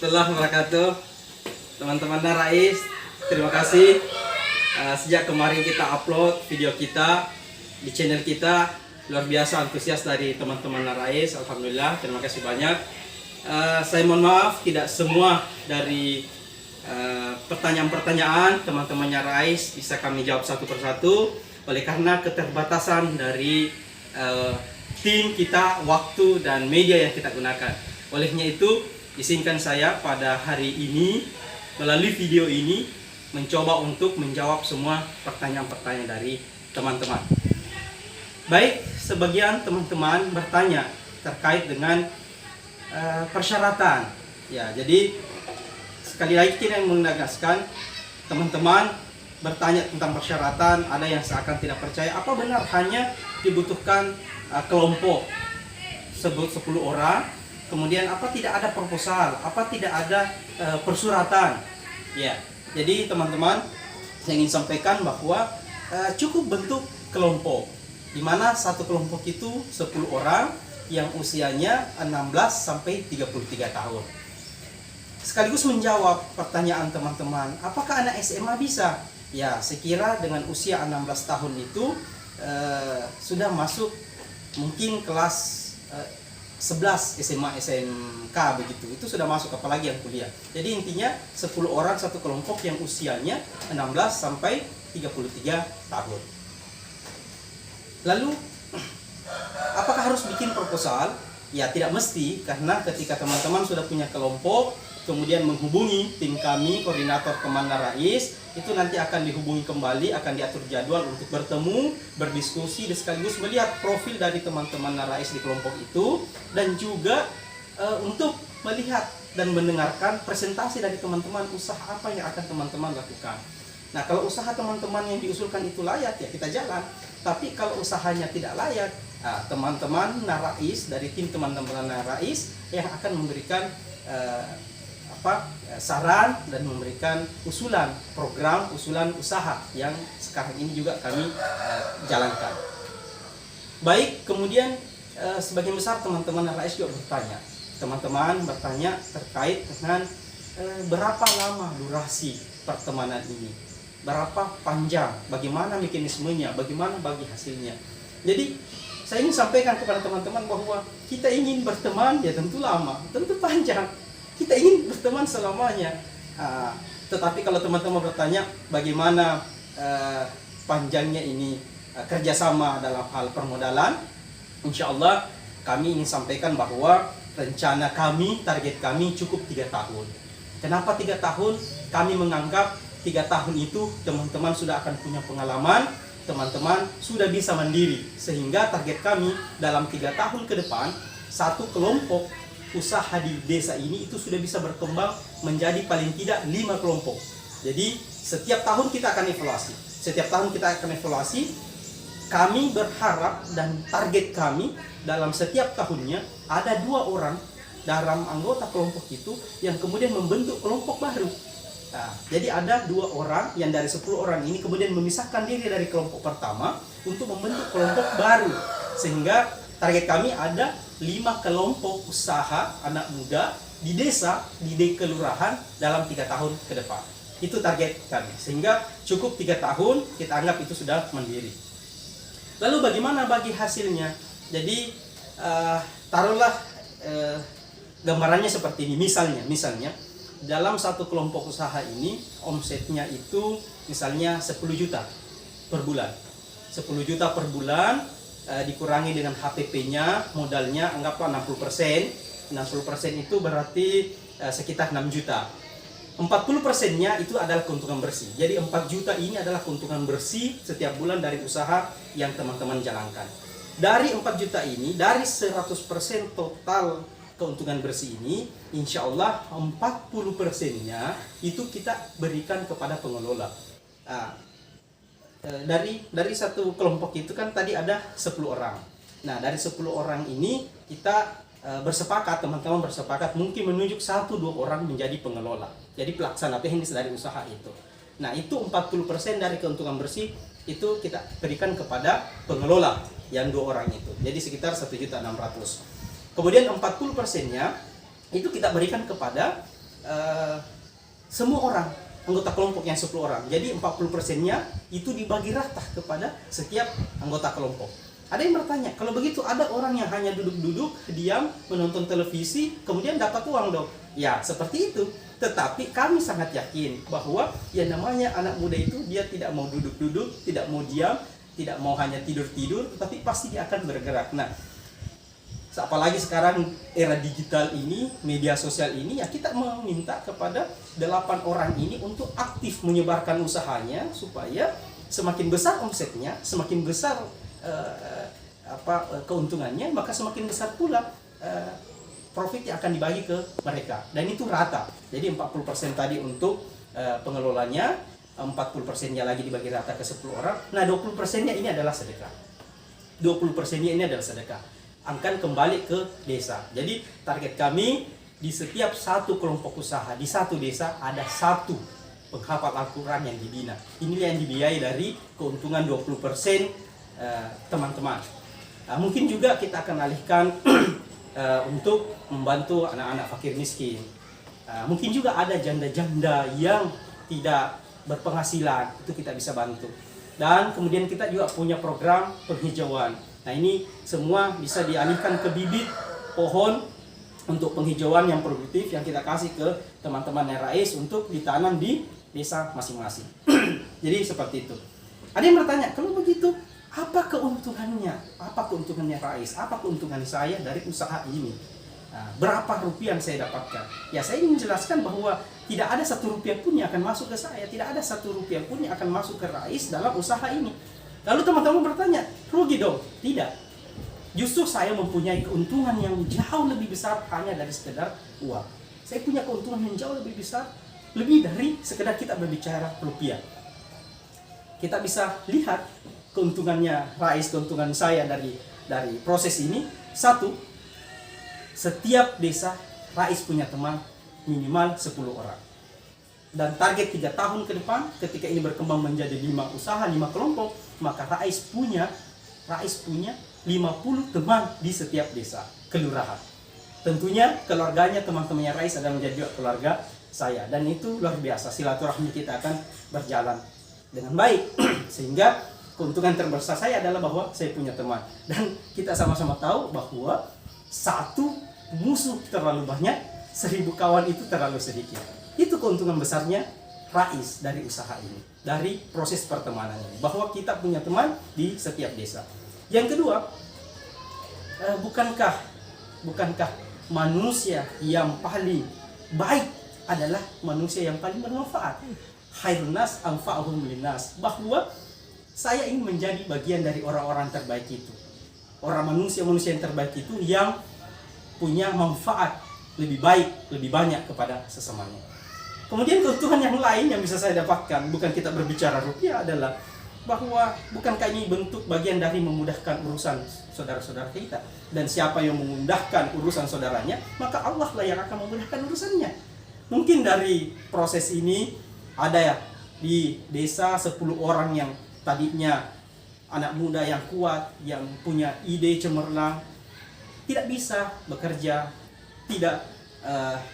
warahmatullahi wabarakatuh. Teman-teman Rais, terima kasih. Sejak kemarin kita upload video kita di channel kita, luar biasa antusias dari teman-teman Rais. Alhamdulillah, terima kasih banyak. Saya mohon maaf tidak semua dari pertanyaan-pertanyaan teman-temannya Rais bisa kami jawab satu persatu oleh karena keterbatasan dari tim kita, waktu dan media yang kita gunakan. Olehnya itu, izinkan saya pada hari ini melalui video ini mencoba untuk menjawab semua pertanyaan-pertanyaan dari teman-teman. Baik, sebagian teman-teman bertanya terkait dengan persyaratan. Ya, jadi sekali lagi kita yang menegaskan, teman-teman bertanya tentang persyaratan, ada yang seakan tidak percaya, apa benar hanya dibutuhkan kelompok sebut 10 orang, kemudian apa tidak ada proposal, apa tidak ada persuratan. Ya, jadi teman-teman saya ingin sampaikan bahwa cukup bentuk kelompok, di mana satu kelompok itu 10 orang yang usianya 16 sampai 33 tahun. Sekaligus menjawab pertanyaan teman-teman, apakah anak SMA bisa? Ya, sekira dengan usia 16 tahun itu sudah masuk mungkin kelas 11 SMA SMK begitu, itu sudah masuk, apalagi yang kuliah. Jadi intinya 10 orang satu kelompok yang usianya 16 sampai 33 tahun. Lalu apakah harus bikin proposal? Ya, tidak mesti, karena ketika teman-teman sudah punya kelompok kemudian menghubungi tim kami, koordinator Kemana Rais, itu nanti akan dihubungi kembali, akan diatur jadwal untuk bertemu, berdiskusi, dan sekaligus melihat profil dari teman-teman Rais di kelompok itu, dan juga untuk melihat dan mendengarkan presentasi dari teman-teman usaha apa yang akan teman-teman lakukan. Nah, kalau usaha teman-teman yang diusulkan itu layak, ya kita jalan. Tapi kalau usahanya tidak layak, teman-teman Rais dari tim teman-teman Rais yang akan memberikan saran dan memberikan usulan program, usulan usaha yang sekarang ini juga kami jalankan. Baik, kemudian sebagian besar teman-teman Rais juga bertanya. Teman-teman bertanya terkait dengan berapa lama durasi pertemanan ini, berapa panjang, bagaimana mekanismenya, bagaimana bagi hasilnya. Jadi saya ingin sampaikan kepada teman-teman bahwa kita ingin berteman, ya tentu lama, tentu panjang. Kita ingin berteman selamanya. Tetapi kalau teman-teman bertanya bagaimana panjangnya ini kerjasama dalam hal permodalan, insya Allah kami ingin sampaikan bahwa rencana kami, target kami cukup 3 tahun. Kenapa 3 tahun? Kami menganggap 3 tahun itu teman-teman sudah akan punya pengalaman, teman-teman sudah bisa mandiri, sehingga target kami dalam 3 tahun ke depan, satu kelompok usaha di desa ini itu sudah bisa berkembang menjadi paling tidak 5 kelompok. Jadi setiap tahun kita akan evaluasi. Setiap tahun kita akan evaluasi. Kami berharap dan target kami dalam setiap tahunnya ada 2 orang dalam anggota kelompok itu yang kemudian membentuk kelompok baru. Nah, jadi ada 2 orang yang dari 10 orang ini kemudian memisahkan diri dari kelompok pertama untuk membentuk kelompok baru. Sehingga target kami ada 5 kelompok usaha anak muda di desa, di kelurahan dalam 3 tahun ke depan. Itu target kami. Sehingga cukup 3 tahun, kita anggap itu sudah mandiri. Lalu bagaimana bagi hasilnya? Jadi taruhlah gambarannya seperti ini. Misalnya dalam satu kelompok usaha ini omsetnya itu misalnya 10 juta per bulan. 10 juta per bulan dikurangi dengan HPP-nya, modalnya anggaplah 60%. 60% itu berarti sekitar 6 juta. 40%-nya itu adalah keuntungan bersih. Jadi 4 juta ini adalah keuntungan bersih setiap bulan dari usaha yang teman-teman jalankan. Dari 4 juta ini, dari 100% total keuntungan bersih ini, insya Allah 40%-nya itu kita berikan kepada pengelola. Dari satu kelompok itu kan tadi ada 10 orang. Nah, dari 10 orang ini kita bersepakat, teman-teman bersepakat mungkin menunjuk 1-2 orang menjadi pengelola. Jadi pelaksana teknis dari usaha itu. Nah, itu 40% dari keuntungan bersih itu kita berikan kepada pengelola yang 2 orang itu. Jadi sekitar 1.600.000. Kemudian 40%-nya itu kita berikan kepada semua orang, anggota kelompok yang 10 orang. Jadi 40%-nya itu dibagi rata kepada setiap anggota kelompok. Ada yang bertanya, kalau begitu ada orang yang hanya duduk-duduk, diam, menonton televisi, kemudian dapat uang dong? Ya, seperti itu. Tetapi kami sangat yakin bahwa yang namanya anak muda itu dia tidak mau duduk-duduk, tidak mau diam, tidak mau hanya tidur-tidur, tetapi pasti dia akan bergerak. Nah, apalagi sekarang era digital ini, media sosial ini, ya kita meminta kepada 8 orang ini untuk aktif menyebarkan usahanya supaya semakin besar omsetnya, semakin besar keuntungannya, maka semakin besar pula profit yang akan dibagi ke mereka. Dan itu rata. Jadi 40% tadi untuk pengelolanya, 40%-nya lagi dibagi rata ke 10 orang. Nah, 20%-nya ini adalah sedekah. 20%-nya ini adalah sedekah. Akan kembali ke desa. Jadi target kami di setiap satu kelompok usaha di satu desa ada satu penghafal Al-Quran yang dibina. Inilah yang dibiayai dari keuntungan 20% teman-teman. Mungkin juga kita akan alihkan untuk membantu anak-anak fakir miskin. Mungkin juga ada janda-janda yang tidak berpenghasilan, itu kita bisa bantu. Dan kemudian kita juga punya program penghijauan. Nah, ini semua bisa dialihkan ke bibit pohon untuk penghijauan yang produktif yang kita kasih ke teman-teman Rais untuk ditanam di desa masing-masing. Jadi seperti itu. Ada yang bertanya, kalau begitu apa keuntungannya? Apa keuntungannya Rais? Apa keuntungan saya dari usaha ini? Nah, berapa rupiah yang saya dapatkan? Ya, saya ingin menjelaskan bahwa tidak ada 1 rupiah pun yang akan masuk ke saya. Tidak ada 1 rupiah pun yang akan masuk ke Rais dalam usaha ini. Lalu teman-teman bertanya, rugi dong? Tidak. Justru saya mempunyai keuntungan yang jauh lebih besar hanya dari sekedar uang. Saya punya keuntungan yang jauh lebih besar, lebih dari sekedar kita berbicara rupiah. Kita bisa lihat keuntungannya Rais, keuntungan saya dari proses ini. 1, setiap desa Rais punya teman minimal 10 orang. Dan target 3 tahun ke depan, ketika ini berkembang menjadi 5 usaha, 5 kelompok, maka Rais punya 50 teman di setiap desa, kelurahan. Tentunya keluarganya, teman-temannya Rais adalah menjadi juga keluarga saya. Dan itu luar biasa, silaturahmi kita akan berjalan dengan baik. Sehingga keuntungan terbesar saya adalah bahwa saya punya teman. Dan kita sama-sama tahu bahwa 1 musuh terlalu banyak, 1000 kawan itu terlalu sedikit. Itu keuntungan besarnya Rais dari usaha ini, dari proses pertemanan ini, bahwa kita punya teman di setiap desa. Yang kedua, bukankah manusia yang paling baik adalah manusia yang paling bermanfaat? Khairun nas anfa'uhum linnas. Bahwa saya ingin menjadi bagian dari orang-orang terbaik itu. Orang manusia yang terbaik itu yang punya manfaat lebih baik, lebih banyak kepada sesamanya. Kemudian keuntungan yang lain yang bisa saya dapatkan, bukan kita berbicara rupiah, adalah bahwa bukankah ini bentuk bagian dari memudahkan urusan saudara-saudara kita. Dan siapa yang memudahkan urusan saudaranya, maka Allah lah yang akan memudahkan urusannya. Mungkin dari proses ini ada ya di desa 10 orang yang tadinya anak muda yang kuat, yang punya ide cemerlang, tidak bisa bekerja,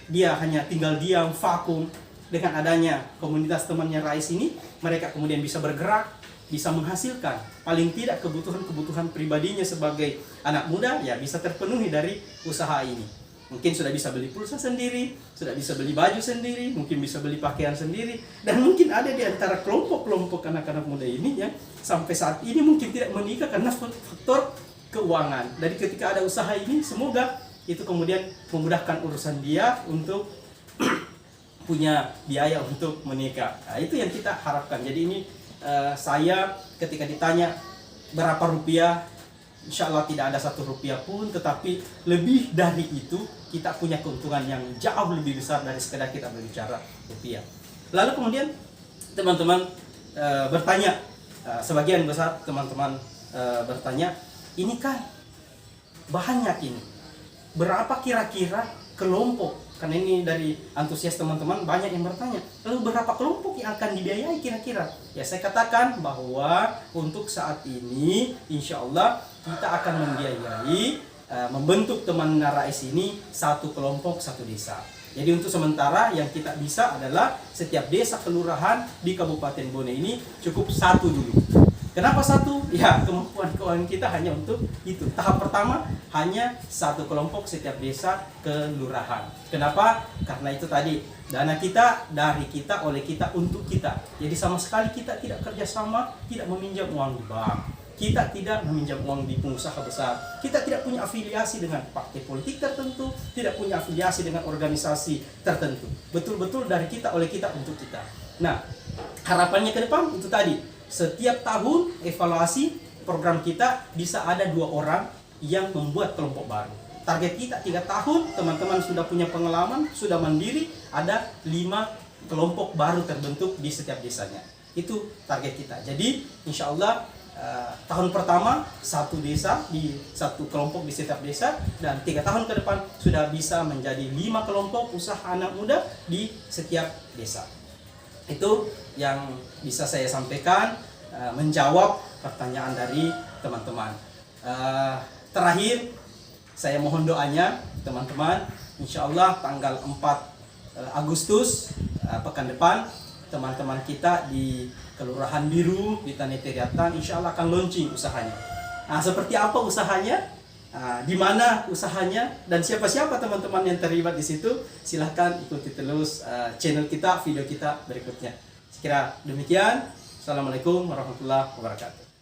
dia hanya tinggal diam, vakum. Dengan adanya komunitas temannya Rais ini, mereka kemudian bisa bergerak, bisa menghasilkan. Paling tidak kebutuhan pribadinya sebagai anak muda ya bisa terpenuhi dari usaha ini. Mungkin sudah bisa beli pulsa sendiri, sudah bisa beli baju sendiri, mungkin bisa beli pakaian sendiri. Dan mungkin ada di antara kelompok-kelompok anak-anak muda ini yang sampai saat ini mungkin tidak menikah karena faktor keuangan. Dari ketika ada usaha ini, semoga itu kemudian memudahkan urusan dia untuk punya biaya untuk menikah. Nah, itu yang kita harapkan. Jadi ini saya ketika ditanya berapa rupiah, insya Allah tidak ada 1 rupiah pun, tetapi lebih dari itu kita punya keuntungan yang jauh lebih besar dari sekedar kita berbicara rupiah. Lalu kemudian teman-teman bertanya, sebagian besar teman-teman bertanya, ini kan banyak ini, berapa kira-kira kelompok? Karena ini dari antusias teman-teman banyak yang bertanya, lalu berapa kelompok yang akan dibiayai kira-kira? Ya, saya katakan bahwa untuk saat ini insya Allah kita akan membiayai membentuk teman Rais ini 1 kelompok 1 desa. Jadi untuk sementara yang kita bisa adalah setiap desa kelurahan di Kabupaten Bone ini cukup 1 dulu. Kenapa 1? Ya, kemampuan keuangan kita hanya untuk itu. Tahap pertama hanya 1 kelompok setiap desa kelurahan. Kenapa? Karena itu tadi, dana kita dari kita, oleh kita, untuk kita. Jadi sama sekali kita tidak kerjasama, tidak meminjam uang di bank. Kita tidak meminjam uang di pengusaha besar. Kita tidak punya afiliasi dengan partai politik tertentu, tidak punya afiliasi dengan organisasi tertentu. Betul-betul dari kita, oleh kita, untuk kita. Nah, harapannya ke depan itu tadi. Setiap tahun evaluasi program kita bisa ada 2 orang yang membuat kelompok baru. Target kita 3 tahun, teman-teman sudah punya pengalaman, sudah mandiri, ada 5 kelompok baru terbentuk di setiap desanya. Itu target kita. Jadi, insya Allah tahun pertama 1 desa di 1 kelompok di setiap desa, dan 3 tahun ke depan sudah bisa menjadi 5 kelompok usaha anak muda di setiap desa. Itu yang bisa saya sampaikan, menjawab pertanyaan dari teman-teman. Terakhir, saya mohon doanya teman-teman, insya Allah tanggal 4 Agustus pekan depan, teman-teman kita di Kelurahan Biru di Tani Teriatan insya Allah akan launching usahanya. Nah, seperti apa usahanya? Di mana usahanya? Dan siapa-siapa teman-teman yang terlibat di situ? Silahkan ikuti terus channel kita, video kita berikutnya. Sekira demikian. Assalamualaikum warahmatullahi wabarakatuh.